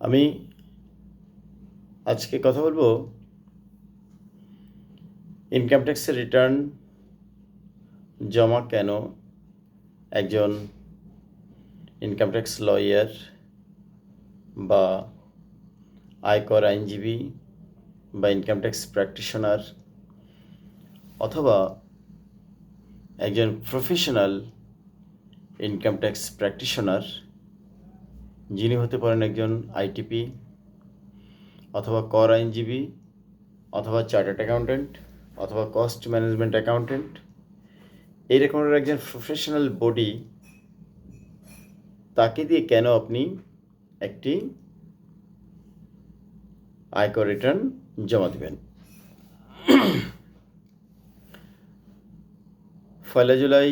আমি আজকে কথা বলবো ইনকাম ট্যাক্সের রিটার্ন জমা কেন একজন ইনকাম ট্যাক্স লয়ার বা আয়কর আইনজীবী বা ইনকাম ট্যাক্স প্র্যাকটিশনার অথবা একজন প্রফেশনাল ইনকাম ট্যাক্স প্র্যাকটিশনার যিনি হতে পারেন একজন আইটিপি অথবা কর আইনজীবী অথবা চার্টার্ড অ্যাকাউন্ট্যান্ট অথবা কস্ট ম্যানেজমেন্ট অ্যাকাউন্ট্যান্ট এই রকমের একজন প্রফেশনাল বডি, তাকে দিয়ে কেন আপনি একটি আয়কর রিটার্ন জমা দেবেন। 1 জুলাই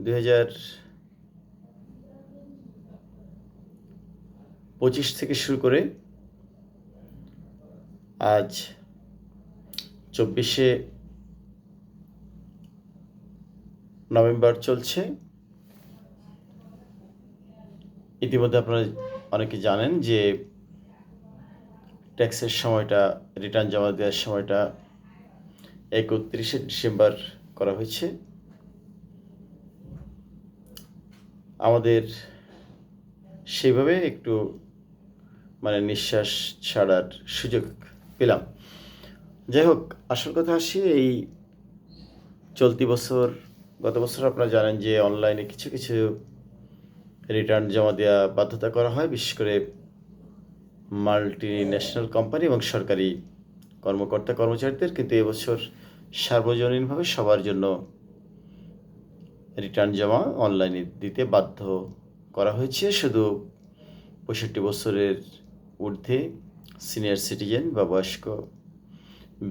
2025 থেকে শুরু করে আজ 24শে নভেম্বর চলছে। ইতিমধ্যে আপনারা অনেকে জানেন যে ট্যাক্সের সময়টা, রিটার্ন জমা দেওয়ার সময়টা 31শে ডিসেম্বর করা হয়েছে। আমাদের সেইভাবে একটু নিঃশ্বাস ছাড়ার সুযোগ পেলাম। যাই হোক, আসল কথা আসি, এই চলতি বছর, গত বছর আপনারা জানেন যে অনলাইনে কিছু কিছু রিটার্ন জমা দেওয়া বাধ্যতা করা হয়, বিশেষ করে মাল্টি ন্যাশনাল কোম্পানি এবং সরকারি কর্মকর্তা কর্মচারীদের। কিন্তু এবছর সার্বজনীনভাবে সবার জন্য রিটার্ন জমা অনলাইনে দিতে বাধ্য করা হয়েছে। শুধু 65 বছরের ঊর্ধ্বে সিনিয়র সিটিজেন বা বয়স্ক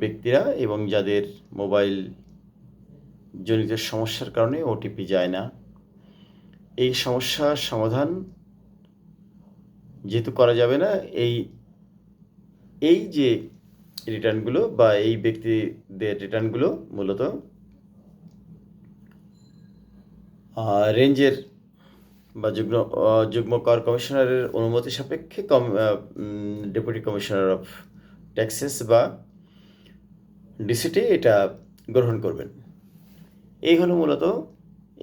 ব্যক্তিরা এবং যাদের মোবাইল জনিত সমস্যার কারণে ওটিপি যায় না, এই সমস্যার সমাধান যেহেতু করা যাবে না, এই যে রিটার্নগুলো বা এই ব্যক্তিদের রিটার্নগুলো মূলত রেঞ্জের বা যুগ্ম কর কমিশনারের অনুমতি সাপেক্ষে ডেপুটি কমিশনার অফ ট্যাক্সেস বা ডিসিটি এটা গ্রহণ করবেন। এই হলো মূলত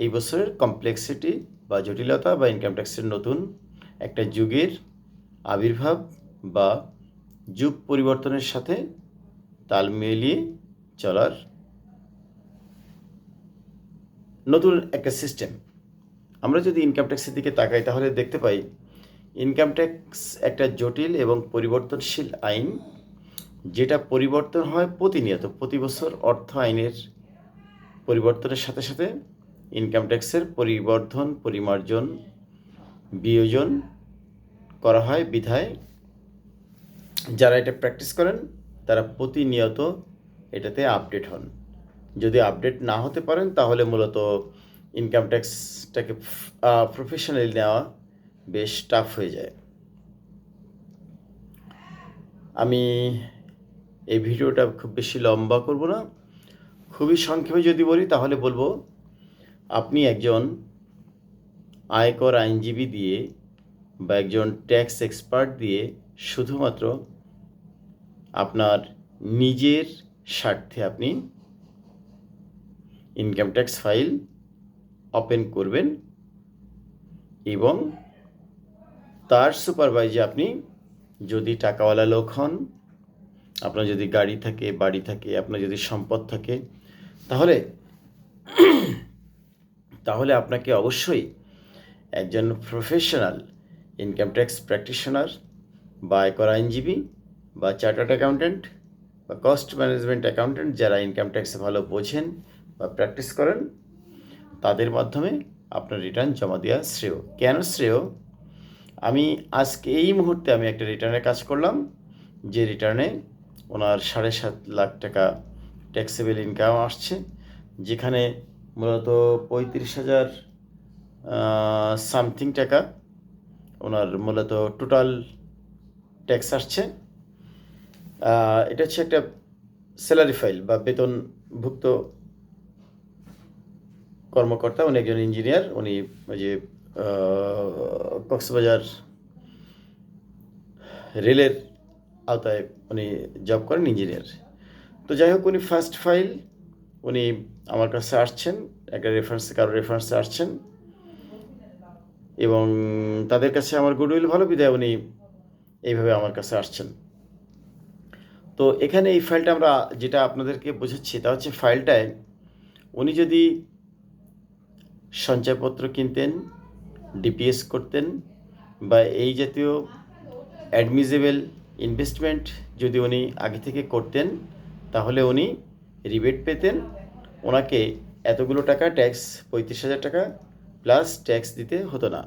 এই বছরের কমপ্লেক্সিটি বা জটিলতা বা ইনকাম ট্যাক্সের নতুন একটা যুগের আবির্ভাব বা যুগ পরিবর্তনের সাথে তাল মিলিয়ে চলার নতুন একটা সিস্টেম। আমরা যদি ইনকাম ট্যাক্সের দিকে তাকাই তাহলে দেখতে পাই ইনকাম ট্যাক্স একটা জটিল এবং পরিবর্তনশীল আইন, যেটা পরিবর্তন হয় প্রতিনিয়ত। প্রতি বছর অর্থ আইনের পরিবর্তনের সাথে সাথে ইনকাম ট্যাক্সের পরিবর্ধন, পরিমার্জন, বিয়োজন করা হয়। বিধায় যারা এটা প্র্যাকটিস করেন তারা প্রতিনিয়ত এটাতে আপডেট হন। যদি আপডেট না হতে পারেন তাহলে মূলত ইনকাম ট্যাক্সটাকে প্রফেশনালি নেওয়া বেশ টাফ হয়ে যায়। আমি এই ভিডিওটা খুব বেশি লম্বা করব না, খুবই সংক্ষেপে যদি বলি তাহলে বলবো, আপনি একজন আয়কর আইনজীবী দিয়ে বা একজন ট্যাক্স এক্সপার্ট দিয়ে শুধুমাত্র আপনার নিজের স্বার্থে আপনি ইনকাম ট্যাক্স ফাইল ওপেন করবেন এবং তার সুপারভাইজে আপনি যদি টাকাওয়ালা লোক হন, আপনার যদি গাড়ি থাকে, বাড়ি থাকে, আপনার যদি সম্পদ থাকে, তাহলে আপনাকে অবশ্যই একজন প্রফেশনাল ইনকাম ট্যাক্স প্র্যাকটিশনার বা আয়কর আইনজীবী বা চার্টার্ড অ্যাকাউন্ট্যান্ট বা কস্ট ম্যানেজমেন্ট অ্যাকাউন্ট্যান্ট, যারা ইনকাম ট্যাক্স ভালো বোঝেন বা প্র্যাকটিস করেন, তাদের মাধ্যমে আপনার রিটার্ন জমা দেওয়া শ্রেয়। কেন শ্রেয়? আমি আজকে এই মুহূর্তে আমি একটা রিটার্নের কাজ করলাম, যে রিটার্নে ওনার 7.5 লাখ টাকা ট্যাক্সেবল ইনকাম আসছে, যেখানে মূলত 35,000 সামথিং টাকা ওনার মূলত টোটাল ট্যাক্স আসছে। এটা হচ্ছে একটা স্যালারি ফাইল বা বেতনভুক্ত কর্মকর্তা। উনি একজন ইঞ্জিনিয়ার। উনি ওই যে কক্সবাজার রেলের আওতায় উনি জব করেন, ইঞ্জিনিয়ার। তো যাই হোক, উনি ফার্স্ট ফাইল উনি আমার কাছে আসছেন, একটা কারো রেফারেন্সে আসছেন, এবং তাদের কাছে আমার গুডউইল ভালো বিধায় উনি এইভাবে আমার কাছে আসছেন। তো এখানে এই ফাইলটা আমরা যেটা আপনাদেরকে বোঝাচ্ছি তা হচ্ছে, ফাইলটায় উনি যদি সঞ্চয়পত্র কিনতেন, ডিপিএস করতেন, বা এই জাতীয় অ্যাডমিজেবল ইনভেস্টমেন্ট যদি উনি আগে থেকে করতেন, তাহলে উনি রিবেট পেতেন। ওনাকে এতগুলো টাকা ট্যাক্স, 35,000 টাকা প্লাস ট্যাক্স দিতে হতো না।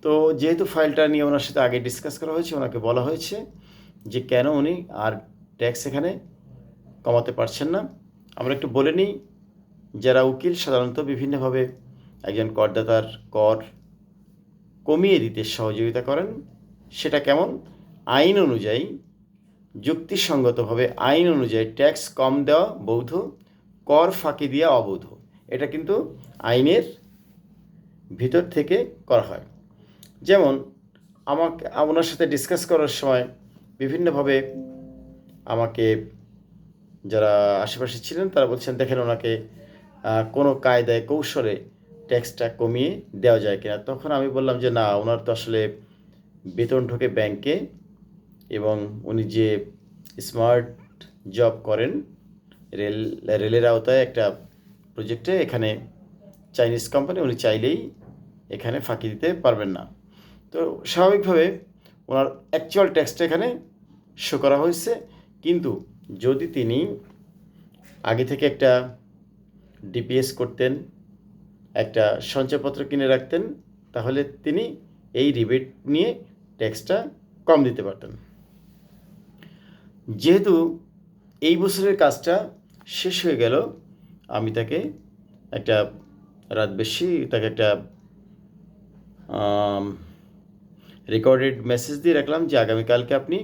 তো যেহেতু ফাইলটা নিয়ে ওনার সাথে আগে ডিসকাস করা হয়েছে, ওনাকে বলা হয়েছে যে কেন উনি আর ট্যাক্স এখানে কমাতে পারছেন না। আমরা একটু বলে নিই, যারা উকিল সাধারণত বিভিন্নভাবে একজন করদাতার কর কমিয়ে দিতে সহযোগিতা করেন। সেটা কেমন? আইন অনুযায়ী, যুক্তিসঙ্গতভাবে আইন অনুযায়ী ট্যাক্স কম দেওয়া বৈধ, কর ফাঁকি দেওয়া অবৈধ। এটা কিন্তু আইনের ভিতর থেকে করা হয়। যেমন আমাকে ওনার সাথে ডিসকাস করার সময় বিভিন্নভাবে আমাকে যারা আশেপাশে ছিলেন তারা বলছেন, দেখেন ওনাকে কোনো কায়দায় কৌশলে ট্যাক্সটা কমিয়ে দেওয়া যায় কিনা। তখন আমি বললাম যে না, ওনার তো আসলে বেতন ঢোকে ব্যাংকে, এবং উনি যে স্মার্ট জব করেন রেলের আওতায় একটা প্রজেক্টে, এখানে চাইনিজ কোম্পানি, উনি চাইলেই এখানে ফাঁকি দিতে পারবেন না। তো স্বাভাবিকভাবে ওনার অ্যাকচুয়াল ট্যাক্সটা এখানে শো করা হয়েছে। কিন্তু যদি তিনি আগে থেকে একটা ডিপিএস করতেন, একটা সঞ্চয়পত্র কিনে রাখতেন, তাহলে তিনি এই রিবেট নিয়ে ট্যাক্সটা কম দিতে পারতেন। যেহেতু এই বছরের কাজটা শেষ হয়ে গেল, আমি তাকে একটা রাত বেশি তাকে একটা রেকর্ডেড মেসেজ দিয়ে রাখলাম যে আগামীকালকে আপনি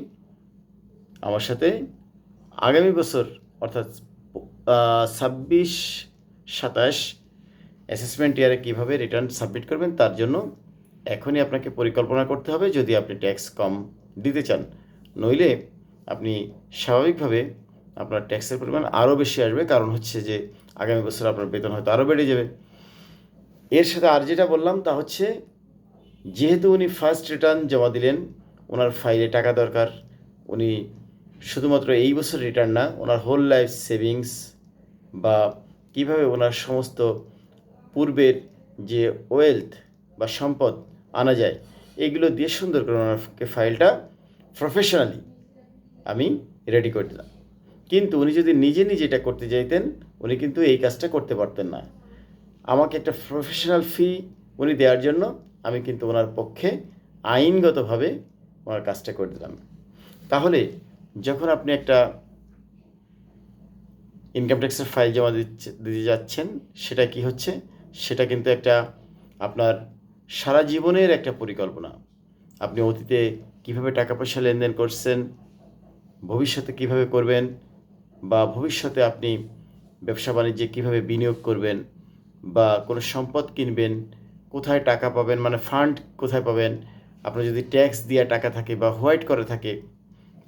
আমার সাথে আগামী বছর অর্থাৎ 26-27 অ্যাসেসমেন্ট ইয়ারে কীভাবে রিটার্ন সাবমিট করবেন তার জন্য এখনই আপনাকে পরিকল্পনা করতে হবে, যদি আপনি ট্যাক্স কম দিতে চান। নইলে আপনি স্বাভাবিকভাবে আপনার ট্যাক্সের পরিমাণ আরও বেশি আসবে, কারণ হচ্ছে যে আগামী বছর আপনার বেতন হয়তো আরও বেড়ে যাবে। এর সাথে আর যেটা বললাম তা হচ্ছে, যেহেতু উনি ফার্স্ট রিটার্ন জমা দিলেন, ওনার ফাইলে টাকা দরকার। উনি শুধুমাত্র এই বছর রিটার্ন না, ওনার হোল লাইফ সেভিংস বা কীভাবে ওনার সমস্ত পূর্বের যে ওয়েলথ বা সম্পদ আনা যায়, এগুলো দিয়ে সুন্দর করে ওনাকে ফাইলটা প্রফেশনালি আমি রেডি করে দিলাম। কিন্তু উনি যদি নিজে নিজে এটা করতে চাইতেন, উনি কিন্তু এই কাজটা করতে পারতেন না। আমাকে একটা প্রফেশনাল ফি উনি দেওয়ার জন্য আমি কিন্তু ওনার পক্ষে আইনগতভাবে ওনার কাজটা করে দিলাম। তাহলে যখন আপনি একটা ইনকাম ট্যাক্সের ফাইল জমা দিতে যাচ্ছেন, সেটা কি হচ্ছে, সেটা কিন্তু একটা আপনার সারা জীবনের একটা পরিকল্পনা। আপনি অতীতে কীভাবে টাকা পয়সা লেনদেন করছেন, ভবিষ্যতে কীভাবে করবেন, বা ভবিষ্যতে আপনি ব্যবসা বাণিজ্যে কীভাবে বিনিয়োগ করবেন, বা কোনো সম্পদ কিনবেন, কোথায় টাকা পাবেন, মানে ফান্ড কোথায় পাবেন। আপনার যদি ট্যাক্স দেওয়া টাকা থাকে বা হোয়াইট করে থাকে,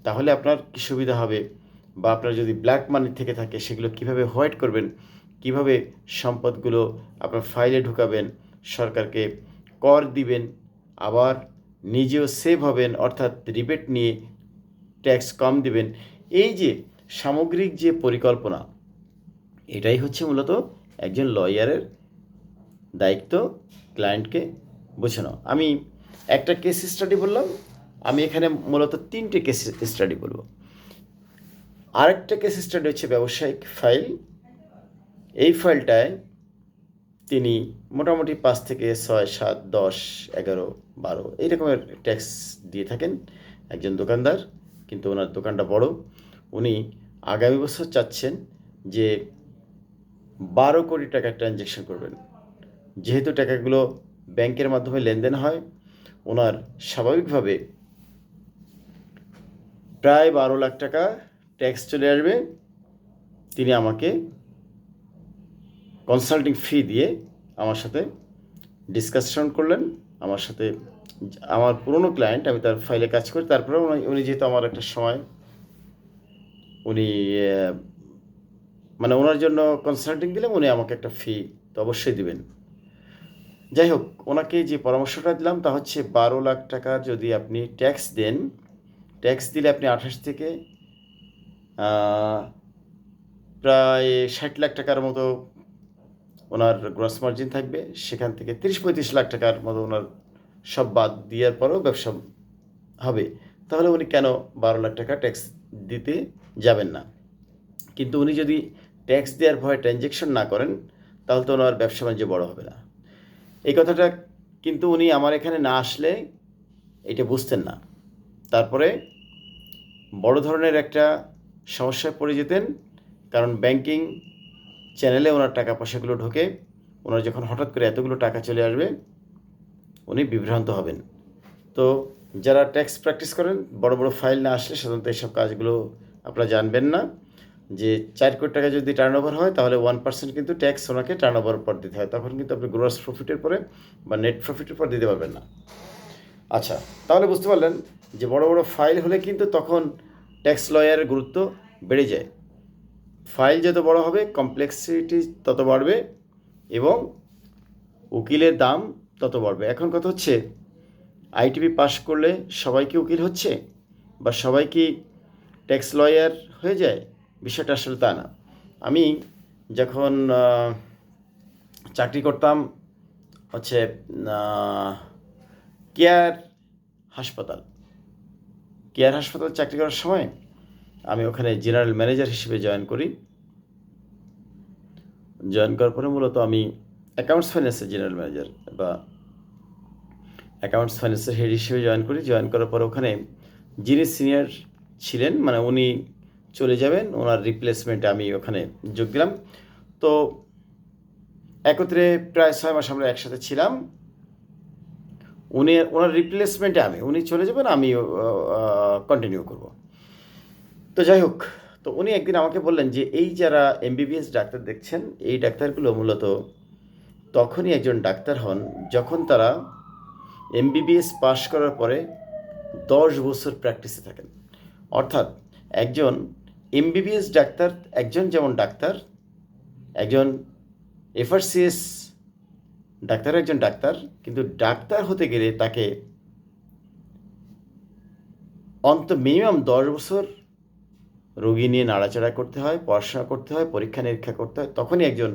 তাহলে আপনার কী সুবিধা হবে, বা আপনার যদি ব্ল্যাক মানি থেকে থাকে সেগুলো কীভাবে হোয়াইট করবেন, কীভাবে সম্পদগুলো আপনার ফাইলে ঢুকাবেন, সরকারকে কর দিবেন, আবার নিজেও সেভ হবেন, অর্থাৎ রিবেট নিয়ে ট্যাক্স কম দিবেন। এই যে সামগ্রিক যে পরিকল্পনা, এটাই হচ্ছে মূলত একজন লয়ারের দায়িত্ব, ক্লায়েন্টকে বোঝানো। আমি একটা কেস স্টাডি বললাম, আমি এখানে মূলত 3টে কেস স্টাডি বলবো। আরেকটা কেস স্টাডি হচ্ছে ব্যবসায়িক ফাইল। এই ফাইলটায় তিনি মোটামুটি 5 থেকে 6, 7, 10, 11, 12 এই রকমের ট্যাক্স দিয়ে থাকেন। একজন দোকানদার, কিন্তু ওনার দোকানটা বড়। উনি আগামী বছর চাচ্ছেন যে 12 কোটি টাকা ট্রানজ্যাকশন করবেন। যেহেতু টাকাগুলো ব্যাংকের মাধ্যমে লেনদেন হয়, ওনার স্বাভাবিকভাবে প্রায় 12 লাখ টাকা ট্যাক্স চলে আসবে। তিনি আমাকে কনসাল্টিং ফি দিয়ে আমার সাথে ডিসকাশন করলেন, আমার সাথে আমার পুরনো ক্লায়েন্ট, আমি তার ফাইলে কাজ করি। তারপরে উনি যেহেতু আমার একটা সময় উনি মানে ওনার জন্য কনসাল্টিং দিলাম, উনি আমাকে একটা ফি তো অবশ্যই দিবেন। যাই হোক, ওনাকে যে পরামর্শটা দিলাম তা হচ্ছে 12 লাখ টাকার যদি আপনি ট্যাক্স দেন, ট্যাক্স দিলে আপনি 28 থেকে প্রায় 60 লাখ টাকার মতো ওনার গ্রস মার্জিন থাকবে। সেখান থেকে 30-35 লাখ টাকার মতো ওনার সব বাদ দেওয়ার পরেও ব্যবসা হবে। তাহলে উনি কেন 12 লাখ টাকা ট্যাক্স দিতে যাবেন না? কিন্তু উনি যদি ট্যাক্স দেওয়ার ভয়ে ট্রানজ্যাকশন না করেন, তাহলে তো ওনার ব্যবসা বাণিজ্য বড় হবে না। এই কথাটা কিন্তু উনি আমার এখানে না আসলে এটা বুঝতেন না। তারপরে বড় ধরনের একটা সমস্যায় পড়ে যেতেন, কারণ ব্যাংকিং চ্যানেলে ওনার টাকা পয়সাগুলো ঢোকে। ওনার যখন হঠাৎ করে এতগুলো টাকা চলে আসবে, উনি বিভ্রান্ত হবেন। তো যারা ট্যাক্স প্র্যাকটিস করেন, বড় বড় ফাইল না আসলে সাধারণত এইসব কাজগুলো আপনারা জানবেন না যে 4 কোটি টাকা যদি টার্নওভার হয়, তাহলে 1% কিন্তু ট্যাক্স ওনাকে টার্নওভার পর দিতে হয়। তখন কিন্তু আপনি গ্রস প্রফিটের পরে বা নেট প্রফিটের পর দিতে পারবেন না। আচ্ছা, তাহলে বুঝতে পারলেন যে বড় বড় ফাইল হলে কিন্তু তখন ট্যাক্স লয়ারের গুরুত্ব বেড়ে যায়। ফাইল যত বড় হবে, কমপ্লেক্সিটি তত বাড়বে এবং উকিলের দাম তত বাড়বে। এখন কথা হচ্ছে, আইটিভি পাশ করলে সবাই কি উকিল হচ্ছে বা সবাই কি ট্যাক্স লয়ার হয়ে যায়? বিষয়টা আসলে তা না। আমি যখন চাকরি করতাম হচ্ছে কেয়ার হাসপাতাল, কেয়ার হাসপাতাল চাকরি করার সময় আমি ওখানে জেনারেল ম্যানেজার হিসেবে জয়েন করি। জয়েন করার পরে মূলত আমি অ্যাকাউন্টস ফাইন্যান্সের জেনারেল ম্যানেজার বা অ্যাকাউন্টস ফাইন্যান্সের হেড হিসেবে জয়েন করি। জয়েন করার পরে ওখানে যিনি সিনিয়র ছিলেন, মানে উনি চলে যাবেন, ওনার রিপ্লেসমেন্টে আমি ওখানে যোগ দিলাম। তো একত্রে প্রায় 6 মাস আমরা একসাথে ছিলাম। ওনার রিপ্লেসমেন্টে উনি চলে যাবেন, আমি কন্টিনিউ করব। তো যাই হোক, তো উনি একদিন আমাকে বললেন যে এই যারা এমবিবিএস ডাক্তার দেখছেন, এই ডাক্তারগুলো মূলত তখনই একজন ডাক্তার হন যখন তারা এমবিবিএস পাশ করার পরে 10 বছর প্র্যাকটিসে থাকেন। অর্থাৎ একজন এমবিবিএস ডাক্তার, একজন যেমন ডাক্তার, একজন এফআরসিএস ডাক্তার একজন ডাক্তার, কিন্তু ডাক্তার হতে গেলে তাকে মিনিমাম 10 বছর রোগী নিয়ে নাড়াচাড়া করতে হয়, পড়াশোনা করতে হয়, পরীক্ষা নিরীক্ষা করতে হয়, তখনই একজন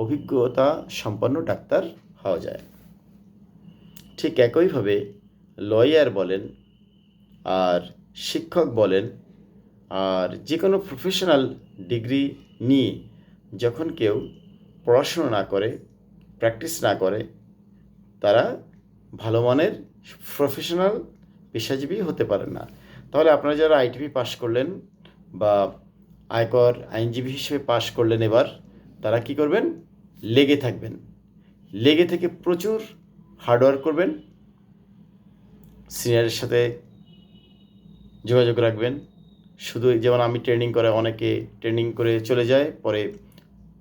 অভিজ্ঞতা সম্পন্ন ডাক্তার হওয়া যায়। ঠিক একইভাবে লয়ার বলেন আর শিক্ষক বলেন আর যে কোনো প্রফেশনাল ডিগ্রি নিয়ে যখন কেউ পড়াশোনা না করে, প্র্যাকটিস না করে, তারা ভালো মানের প্রফেশনাল পেশাজীবী হতে পারে না। তাহলে আপনারা যারা আইটিপি পাশ করলেন বা আয়কর আইনজীবী হিসেবে পাশ করলেন, এবার তারা কি করবেন? লেগে থাকবেন। লেগে থেকে প্রচুর হার্ডওয়ার্ক করবেন, সিনিয়রের সাথে যোগাযোগ রাখবেন। শুধু যেমন আমি ট্রেনিং করে, অনেকে ট্রেনিং করে চলে যায়, পরে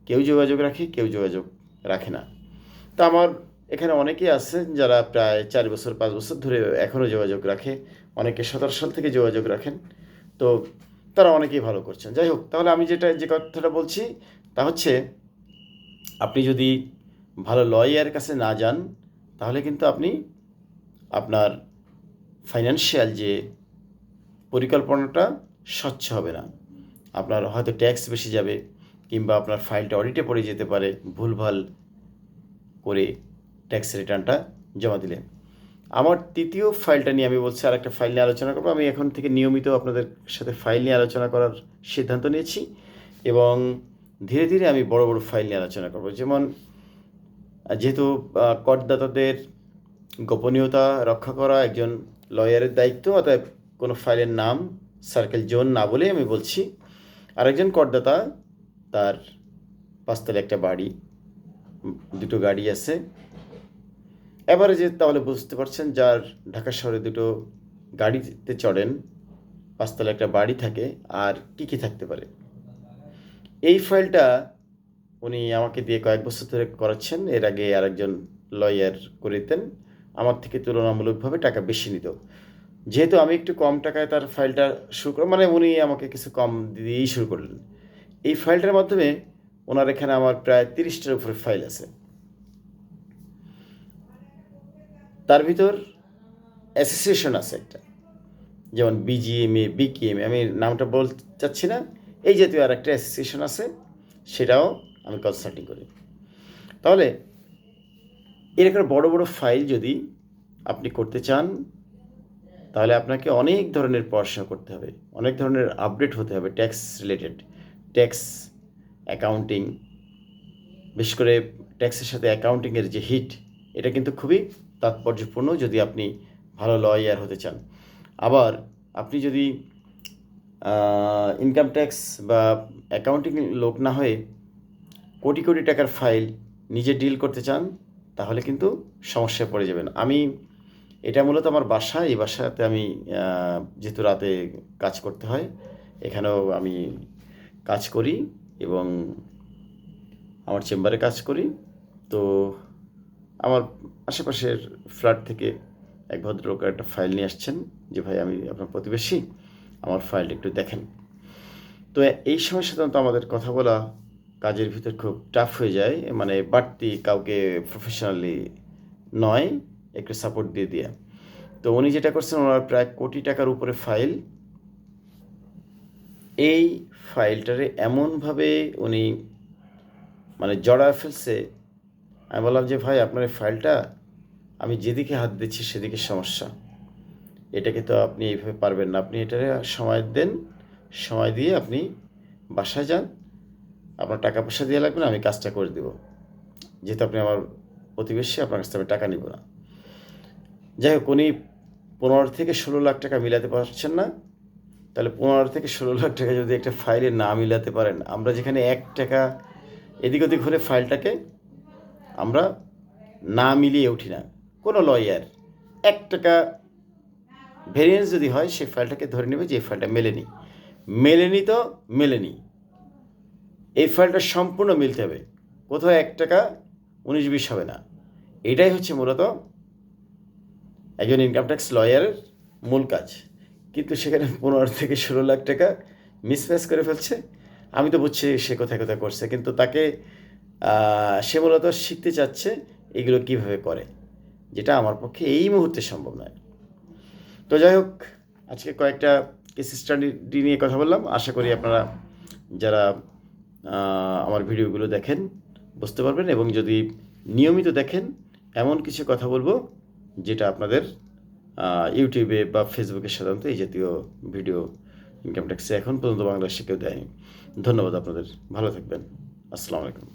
কেউ যোগাযোগ রাখে, কেউ যোগাযোগ রাখে না। তা আমার এখানে অনেকেই আছেন যারা প্রায় 4 বছর 5 বছর ধরে এখনও যোগাযোগ রাখে, অনেকে 17 সাল থেকে যোগাযোগ রাখেন। তো তারা অনেকেই ভালো করছেন। যাই হোক, তাহলে আমি যে কথাটা বলছি তা হচ্ছে, আপনি যদি ভালো লয়ারের কাছে না যান, তাহলে কিন্তু আপনি আপনার ফাইন্যান্সিয়াল যে পরিকল্পনাটা স্বচ্ছ হবে না। আপনার হয়তো ট্যাক্স বেশি যাবে, কিংবা আপনার ফাইলটা অডিটে পড়ে যেতে পারে ভুলভাল করে ট্যাক্স রিটার্নটা জমা দিলে। আমার তৃতীয় ফাইলটা নিয়ে আমি বলছি, আর একটা ফাইল নিয়ে আলোচনা করবো। আমি এখন থেকে নিয়মিত আপনাদের সাথে ফাইল নিয়ে আলোচনা করার সিদ্ধান্ত নিয়েছি এবং ধীরে ধীরে আমি বড় বড় ফাইল নিয়ে আলোচনা করব। যেমন যেহেতু করদাতাদের গোপনীয়তা রক্ষা করা একজন লয়ারের দায়িত্ব, অতএব কোনো ফাইলের নাম সার্কেল জোন না বলেই আমি বলছি। আরেকজন করদাতা, তার 5 তলা একটা বাড়ি, 2টো গাড়ি আছে। এবারে যে তাহলে বুঝতে পারছেন, যার ঢাকা শহরে 2টো গাড়িতে চড়েন, 5 তলা একটা বাড়ি থাকে, আর কি কি থাকতে পারে। এই ফাইলটা উনি আমাকে দিয়ে কয়েক বছর ধরে করাচ্ছেন। এর আগে আরেকজন লয়ার করে দিতেন, আমার থেকে তুলনামূলকভাবে টাকা বেশি নিত। যেহেতু আমি একটু কম টাকায় তার ফাইলটা শুরু করলাম, মানে উনি আমাকে কিছু কম দিয়েই শুরু করলেন। এই ফাইলটার মাধ্যমে ওনার এখানে আমার প্রায় 30টার উপরে ফাইল আছে। তার ভিতর অ্যাসোসিয়েশন আছে একটা, যেমন বিজিএমএ, বিকেএমএ, আমি নামটা বলতে চাচ্ছি না, এই জাতীয় আর একটা অ্যাসোসিয়েশন আছে, সেটাও আমি কনসাল্টিং করি। তাহলে এরকম বড় বড় ফাইল যদি আপনি করতে চান, তাহলে আপনাকে অনেক ধরনের পড়াশোনা করতে হবে, অনেক ধরনের আপডেট হতে হবে, ট্যাক্স রিলেটেড, ট্যাক্স, অ্যাকাউন্টিং, বিশেষ করে ট্যাক্সের সাথে অ্যাকাউন্টিংয়ের যে হিট, এটা কিন্তু খুবই তাৎপর্যপূর্ণ যদি আপনি ভালো লয়ার হতে চান। আবার আপনি যদি ইনকাম ট্যাক্স বা অ্যাকাউন্টিং লোক না হয়ে কোটি কোটি টাকার ফাইল নিজে ডিল করতে চান, তাহলে কিন্তু সমস্যায় পড়ে যাবেন। আমি এটা মূলত আমার বাসা, এই বাসাতে আমি যেহেতু রাতে কাজ করতে হয়, এখানেও আমি কাজ করি এবং আমার চেম্বারে কাজ করি। তো আমার আশেপাশের ফ্ল্যাট থেকে এক ভদ্রলোক একটা ফাইল নিয়ে আসছেন যে, ভাই আমি আপনার প্রতিবেশী, আমার ফাইলটা একটু দেখেন। তো এই সময় সাধারণত আমাদের কথা বলা কাজের ভিতর খুব টাফ হয়ে যায়, মানে বাড়তি কাউকে প্রফেশনালি নয়, একটু সাপোর্ট দিয়ে দিয়ে। তো উনি যেটা করছেন, ওনার প্রায় কোটি টাকার উপরে ফাইল, এই ফাইলটারে এমনভাবে উনি মানে জড়ায় ফেলছে। আমি বললাম যে, ভাই আপনার এই ফাইলটা, আমি যেদিকে হাত দিচ্ছি সেদিকে সমস্যা, এটাকে তো আপনি এইভাবে পারবেন না, আপনি এটারে সময় দেন, সময় দিয়ে আপনি বাসায় যান, আপনার টাকা পয়সা দিয়ে লাগবে না, আমি কাজটা করে দেব, যেহেতু আপনি আমার প্রতিবেশী, আপনার কাছ থেকে আমি টাকা নিব না। যাই হোক, উনি 15 থেকে 16 লাখ টাকা মিলাতে পারছেন না। তাহলে 15 থেকে 16 লাখ টাকা যদি একটা ফাইলে না মিলাতে পারেন, আমরা যেখানে 1 টাকা এদিক ওদিক হলে ফাইলটাকে আমরা না মিলিয়ে উঠি না, কোনো লয়ার 1 টাকা ভেরিয়েন্স যদি হয়, সেই ফাইলটাকে ধরে নেবে যে এই ফাইলটা মেলেনি, তো মেলেনি, এই ফাইলটা সম্পূর্ণ মিলতে হবে, কোথাও 1 টাকা 19-20 হবে না। এটাই হচ্ছে মূলত একজন ইনকাম ট্যাক্স লয়ারের মূল কাজ। কিন্তু সেখানে 15 থেকে 16 লাখ টাকা মিসম্যাচ করে ফেলছে। আমি তো বুঝছি সে কোথায় কোথায় করছে, কিন্তু তাকে সে মূলত শিখতে চাচ্ছে এগুলো কীভাবে করে, যেটা আমার পক্ষে এই মুহূর্তে সম্ভব নয়। তো যাই হোক, আজকে কয়েকটা কেস স্টাডি নিয়ে কথা বললাম। আশা করি আপনারা যারা আমার ভিডিওগুলো দেখেন বুঝতে পারবেন, এবং যদি নিয়মিত দেখেন, এমন কিছু কথা বলবো যেটা আপনাদের ইউটিউবে বা ফেসবুকে সাধারণত এই জাতীয় ভিডিও ইনকাম ট্যাক্সে এখন পর্যন্ত বাংলাদেশে কেউ দেয়নি। ধন্যবাদ আপনাদের, ভালো থাকবেন, আসসালামু আলাইকুম।